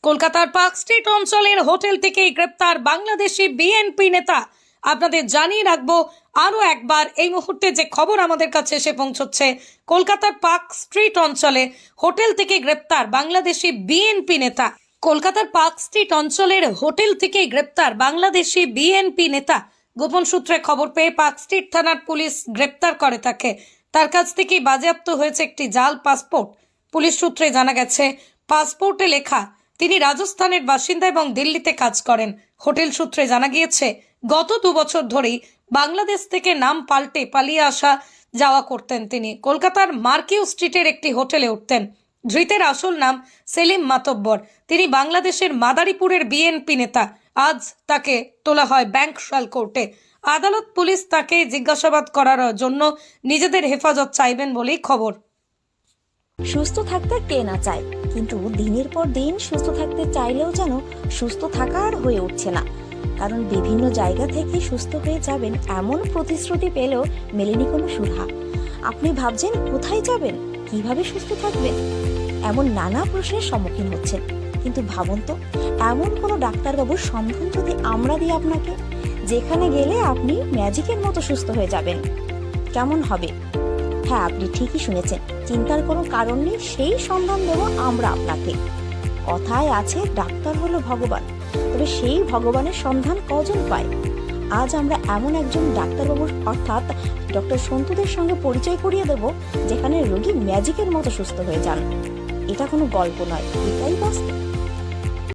কলকাতার park street অঞ্চলের hotel থেকে গ্রেপ্তার বাংলাদেশি বিএনপি নেতা। আপনাদের জানিয়ে রাখবো আরো একবার, এই মুহূর্তে যে খবর আমাদের কাছে এসে পৌঁছচ্ছে, কলকাতার পার্ক স্ট্রিট অঞ্চলে হোটেল থেকে গ্রেপ্তার বাংলাদেশি বিএনপি নেতা। কলকাতার পার্ক স্ট্রিট অঞ্চলের হোটেল থেকে গ্রেপ্তার বাংলাদেশি বিএনপি নেতা। গোপন সূত্রে খবর পেয়ে পার্ক স্ট্রিট থানার পুলিশ গ্রেপ্তার করে তাকে। তার কাছ থেকে বাজেয়াপ্ত হয়েছে একটি জাল পাসপোর্ট। পুলিশ সূত্রে জানা গেছে, পাসপোর্টে লেখা তিনি রাজস্থানের বাসিন্দা এবং দিল্লিতে কাজ করেন। হোটেল সূত্রে জানা গিয়েছে, গত 2 বছর ধরেই বাংলাদেশ থেকে নাম পাল্টে পালিয়ে আসা যাওয়া করতেন তিনি। কলকাতার মার্কিউ স্ট্রিটের একটি হোটেলে উঠতেন। ধৃতের আসল নাম সেলিম মাতব্বর। তিনি বাংলাদেশের মাদারীপুরের বিএনপি নেতা। আজ তাকে তোলা হয় ব্যাংকশাল কোর্টে। আদালত পুলিশ তাকে জিজ্ঞাসাবাদ করার জন্য নিজেদের হেফাজত চাইবেন বলেই খবর। সুস্থ থাকতে কে না চায়, কিন্তু দিনের পর দিন সুস্থ থাকতে চাইলেও যেন সুস্থ থাকা আর হয়ে উঠছে না। কারণ বিভিন্ন জায়গা থেকে সুস্থ হয়ে যাবেন এমন প্রতিশ্রুতি পেলেও মেলেনি কোনো সুরাহা। আপনি ভাবছেন কোথায় যাবেন, কিভাবে সুস্থ থাকবেন, এমন নানা প্রশ্নের সম্মুখীন হচ্ছেন। কিন্তু ভাবুন তো, এমন কোনো ডাক্তারবাবুর সন্ধান যদি আমরা দিই আপনাকে, যেখানে গেলে আপনি ম্যাজিকের মতো সুস্থ হয়ে যাবেন, কেমন হবে? হ্যাঁ, আপনি ঠিকই শুনেছেন, চিন্তার কোনো কারণ নেই। সেই সন্ধান দেব আমরা আপনাকে। কথায় আছে, ডাক্তার হলো ভগবান, তবে সেই ভগবানের সন্ধান কজন পায়? আজ আমরা এমন একজন ডাক্তারবাবুর অর্থাৎ ডক্টর সন্তুদের সঙ্গে পরিচয় করিয়ে দেব, যেখানে রোগী ম্যাজিকের মতো সুস্থ হয়ে যান। এটা কোনো গল্প নয়, এটাই বাস্তব।